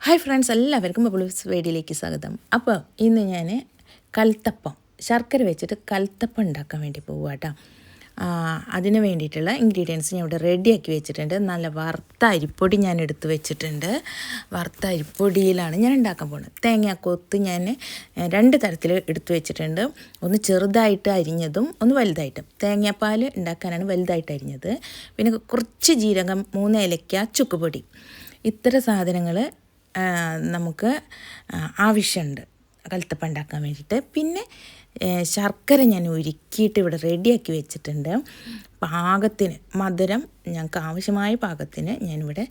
Hi friends, എല്ലാവർക്കും bubbles വീഡിയോയിലേക്ക് സ്വാഗതം. അപ്പോൾ ഇന്ന് ഞാൻ കൽത്തപ്പം ശർക്കര വെച്ചിട്ട് കൽത്തപ്പം ഉണ്ടാക്കാൻ വേണ്ടി പോകുക കേട്ടോ. അതിന് വേണ്ടിയിട്ടുള്ള ഇൻഗ്രീഡിയൻസ് ഞാൻ ഇവിടെ റെഡിയാക്കി വെച്ചിട്ടുണ്ട്. നല്ല വറുത്ത അരിപ്പൊടി ഞാൻ എടുത്ത് വെച്ചിട്ടുണ്ട്. വറുത്ത അരിപ്പൊടിയിലാണ് ഞാൻ ഉണ്ടാക്കാൻ പോകുന്നത്. തേങ്ങാക്കൊത്ത് ഞാൻ രണ്ട് തരത്തിൽ എടുത്ത് വെച്ചിട്ടുണ്ട്. ഒന്ന് ചെറുതായിട്ട് അരിഞ്ഞതും ഒന്ന് വലുതായിട്ടും. തേങ്ങാപ്പാൽ ഉണ്ടാക്കാനാണ് വലുതായിട്ട് അരിഞ്ഞത്. പിന്നെ കുറച്ച് ജീരകം, 3 ഏലക്ക, ചുക്കുപൊടി, ഇത്തരം സാധനങ്ങൾ നമുക്ക് ആവശ്യമുണ്ട് കൽത്തപ്പം ഉണ്ടാക്കാൻ വേണ്ടിയിട്ട്. പിന്നെ ശർക്കര ഞാൻ ഉരുക്കിയിട്ട് ഇവിടെ റെഡിയാക്കി വെച്ചിട്ടുണ്ട്. പാകത്തിന് മധുരം ഞങ്ങൾക്ക് ആവശ്യമായ പാകത്തിന് ഞാനിവിടെ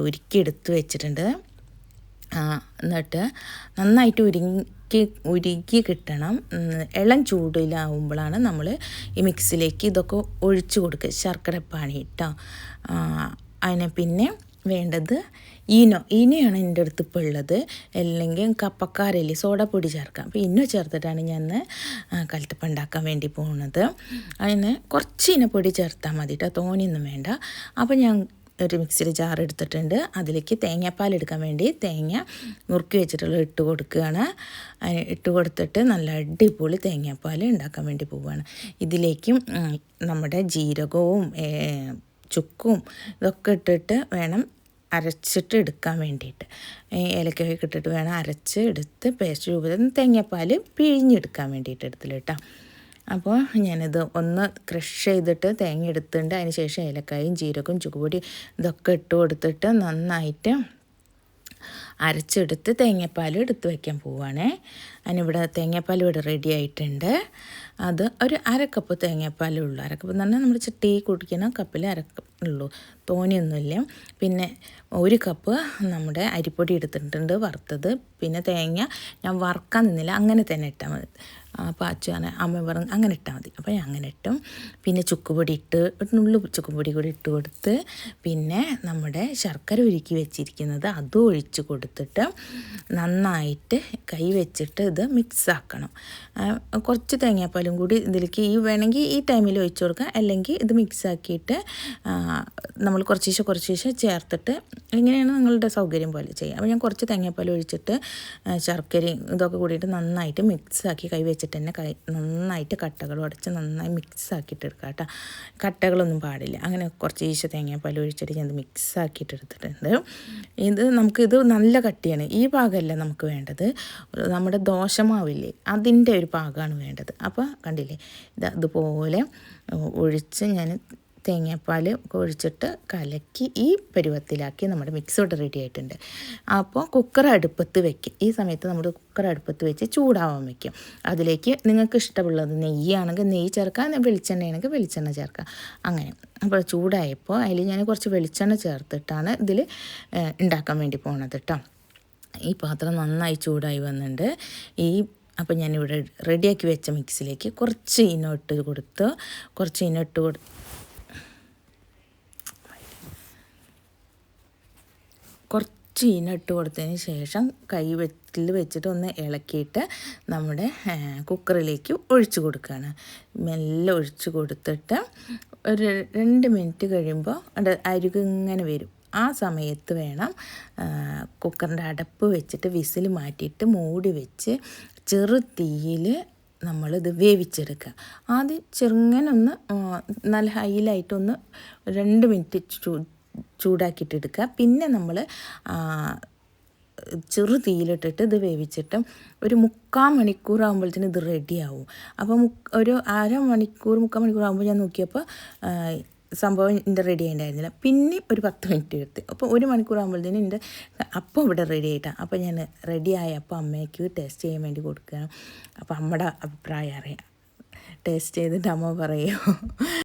ഉരുക്കിയെടുത്ത് വെച്ചിട്ടുണ്ട്. എന്നിട്ട് നന്നായിട്ട് ഉരുക്കി കിട്ടണം. ഇളം ചൂടിലാവുമ്പോഴാണ് നമ്മൾ ഈ മിക്സിലേക്ക് ഇതൊക്കെ ഒഴിച്ചു കൊടുക്കുക, ശർക്കര പാനി കേട്ടോ. അതിനെ പിന്നെ വേണ്ടത് ഈനോയാണ് എൻ്റെ അടുത്ത് ഇപ്പോൾ ഉള്ളത്. അല്ലെങ്കിൽ കപ്പക്കാരല്ലേ, സോഡാപ്പൊടി ചേർക്കാം. അപ്പോൾ ഈനോ ചേർത്തിട്ടാണ് ഞാൻ കൽത്തപ്പം ഉണ്ടാക്കാൻ വേണ്ടി പോകുന്നത്. അതിന് കുറച്ച് ഈനപ്പൊടി ചേർത്താൽ മതി കേട്ടോ, തോനെയൊന്നും വേണ്ട. അപ്പോൾ ഞാൻ ഒരു മിക്സിയിൽ ജാർ എടുത്തിട്ടുണ്ട്. അതിലേക്ക് തേങ്ങാപ്പാൽ എടുക്കാൻ വേണ്ടി തേങ്ങ നുറുക്കി വെച്ചിട്ടുള്ള ഇട്ട് കൊടുക്കുകയാണ്. ഇട്ട് കൊടുത്തിട്ട് നല്ല അടിപൊളി തേങ്ങാപ്പാൽ ഉണ്ടാക്കാൻ വേണ്ടി പോവുകയാണ്. ഇതിലേക്കും നമ്മുടെ ജീരകവും ചുക്കും ഇതൊക്കെ ഇട്ടിട്ട് വേണം അരച്ചിട്ട് എടുക്കാൻ വേണ്ടിയിട്ട്. ഏലക്കയൊക്കെ ഇട്ടിട്ട് വേണം അരച്ച് എടുത്ത് പേസ്റ്റ് രൂപത്തിൽ തേങ്ങാപ്പാൽ പിഴിഞ്ഞെടുക്കാൻ വേണ്ടിയിട്ട് എടുത്തില്ല കേട്ടോ. അപ്പോൾ ഞാനിത് ഒന്ന് ക്രഷ് ചെയ്തിട്ട് തേങ്ങ എടുത്തിട്ടുണ്ട്. അതിന് ശേഷം ഏലക്കായും ജീരകവും ചുക്കുപൊടി ഇതൊക്കെ ഇട്ട് കൊടുത്തിട്ട് നന്നായിട്ട് അരച്ചെടുത്ത് തേങ്ങാപ്പാൽ എടുത്ത് വയ്ക്കാൻ പോവുകയാണേ. അതിനിവിടെ തേങ്ങാപ്പാൽ ഇവിടെ റെഡി ആയിട്ടുണ്ട്. അത് ഒരു 1/2 കപ്പ് തേങ്ങാപ്പാലേ ഉള്ളൂ. 1/2 കപ്പ് എന്ന് പറഞ്ഞാൽ നമ്മൾ ടീ കുടിക്കുന്ന കപ്പിൽ 1/2 കപ്പ് ഉള്ളൂ, തോനെയൊന്നുമില്ല. പിന്നെ 1 കപ്പ് നമ്മുടെ അരിപ്പൊടി എടുത്തിട്ടുണ്ട് വറുത്തത്. പിന്നെ തേങ്ങ ഞാൻ വറുക്കാൻ നിന്നില്ല, അങ്ങനെ തന്നെ ഇട്ടാൽ മതി. അപ്പോൾ അച്ഛനെ അമ്മ പറഞ്ഞു അങ്ങനെ ഇട്ടാൽ മതി. അപ്പോൾ ഞാൻ അങ്ങനെ ഇട്ടും. പിന്നെ ചുക്കുപൊടി ഇട്ട് നുള്ളു ചുക്കുപൊടി കൂടി ഇട്ട് കൊടുത്ത് പിന്നെ നമ്മുടെ ശർക്കര ഉരുക്കി വെച്ചിരിക്കുന്നത് അതും ഒഴിച്ച് കൊടുത്തിട്ട് നന്നായിട്ട് കൈ വെച്ചിട്ട് ഇത് മിക്സ് ആക്കണം. കുറച്ച് തേങ്ങാപ്പാലും കൂടി ഇതിലേക്ക് വേണമെങ്കിൽ ഈ ടൈമിൽ ഒഴിച്ച് കൊടുക്കുക, അല്ലെങ്കിൽ ഇത് മിക്സ് ആക്കിയിട്ട് നമ്മൾ കുറച്ച് ചേർത്തിട്ട് ഇങ്ങനെയാണ് നിങ്ങളുടെ സൗകര്യം പോലെ ചെയ്യുക. അപ്പോൾ ഞാൻ കുറച്ച് തേങ്ങാപ്പാൽ ഒഴിച്ചിട്ട് ശർക്കരയും ഇതൊക്കെ കൂടിയിട്ട് നന്നായിട്ട് മിക്സാക്കി കൈ വെച്ചിട്ട് തന്നെ നന്നായിട്ട് കട്ടകൾ ഉടച്ച് നന്നായി മിക്സ് ആക്കിയിട്ട് എടുക്കുക കേട്ടോ. കട്ടകളൊന്നും പാടില്ല. അങ്ങനെ കുറച്ച് തേങ്ങാപ്പാൽ ഒഴിച്ചിട്ട് ഞാൻ മിക്സാക്കിയിട്ട് എടുത്തിട്ടുണ്ട്. നമുക്കിത് നല്ല കട്ടിയാണ്. ഈ പാകമല്ല നമുക്ക് വേണ്ടത്, നമ്മുടെ ദോശമാവില്ലേ അതിൻ്റെ ഒരു പാകമാണ് വേണ്ടത്. അപ്പോൾ കണ്ടില്ലേ, അതുപോലെ ഒഴിച്ച് ഞാൻ തേങ്ങാപ്പാൽ ഒഴിച്ചിട്ട് കലക്കി ഈ പരുവത്തിലാക്കി നമ്മുടെ മിക്സ് ഇവിടെ റെഡി ആയിട്ടുണ്ട്. അപ്പോൾ കുക്കർ അടുപ്പത്ത് വയ്ക്കും. ഈ സമയത്ത് നമ്മൾ കുക്കർ അടുപ്പത്ത് വെച്ച് ചൂടാവാൻ വയ്ക്കും. അതിലേക്ക് നിങ്ങൾക്ക് ഇഷ്ടമുള്ളത് നെയ്യാണെങ്കിൽ നെയ്യ് ചേർക്കാം, വെളിച്ചെണ്ണയാണെങ്കിൽ വെളിച്ചെണ്ണ ചേർക്കാം. അങ്ങനെ അപ്പോൾ ചൂടായപ്പോൾ അതിൽ ഞാൻ കുറച്ച് വെളിച്ചെണ്ണ ചേർത്തിട്ടാണ് ഇതിൽ ഉണ്ടാക്കാൻ വേണ്ടി പോണത് കേട്ടോ. ഈ പാത്രം നന്നായി ചൂടായി വന്നിട്ടുണ്ട്. അപ്പോൾ ഞാനിവിടെ റെഡിയാക്കി വെച്ച മിക്സിലേക്ക് കുറച്ച് ഈനോ ഇട്ട് കൊടുത്ത് കുറച്ച് ഈന ഇട്ട് കൊടുത്തതിന് ശേഷം കൈ വെച്ചിട്ട് ഒന്ന് ഇളക്കിയിട്ട് നമ്മുടെ കുക്കറിലേക്ക് ഒഴിച്ചു കൊടുക്കുകയാണ്. മെല്ലെ ഒഴിച്ചു കൊടുത്തിട്ട് ഒരു 2 മിനിറ്റ് കഴിയുമ്പോൾ അരികിങ്ങനെ വരും. ആ സമയത്ത് വേണം കുക്കറിൻ്റെ അടപ്പ് വെച്ചിട്ട് വിസിൽ മാറ്റിയിട്ട് മൂടി വെച്ച് ചെറു തീയിൽ നമ്മളിത് വേവിച്ചെടുക്കുക. ആദ്യം ചെറുങ്ങനൊന്ന് നല്ല ഹൈയിലായിട്ടൊന്ന് 2 മിനിറ്റ് ചൂടാക്കിയിട്ട് എടുക്കുക. പിന്നെ നമ്മൾ ചെറു തീയിലിട്ടിട്ട് ഇത് വേവിച്ചിട്ട് ഒരു 3/4 മണിക്കൂർ ആകുമ്പോഴത്തേന് ഇത് റെഡിയാവും. അപ്പോൾ ഒരു 3/4 മണിക്കൂർ ആകുമ്പോൾ ഞാൻ നോക്കിയപ്പോൾ സംഭവം എൻ്റെ റെഡി ആയിട്ടുണ്ടായിരുന്നില്ല. പിന്നെ ഒരു 10 മിനിറ്റ് എടുത്ത്. അപ്പോൾ 1 മണിക്കൂർ ആകുമ്പോഴത്തേനും എൻ്റെ അപ്പം ഇവിടെ റെഡി ആയിട്ടാണ്. അപ്പോൾ ഞാൻ റെഡിയായ അപ്പോൾ അമ്മയ്ക്ക് ടേസ്റ്റ് ചെയ്യാൻ വേണ്ടി കൊടുക്കുകയാണ്. അപ്പോൾ അമ്മയുടെ അഭിപ്രായം അറിയാം. ടേസ്റ്റ് ചെയ്തിട്ട് അമ്മ പറയുമോ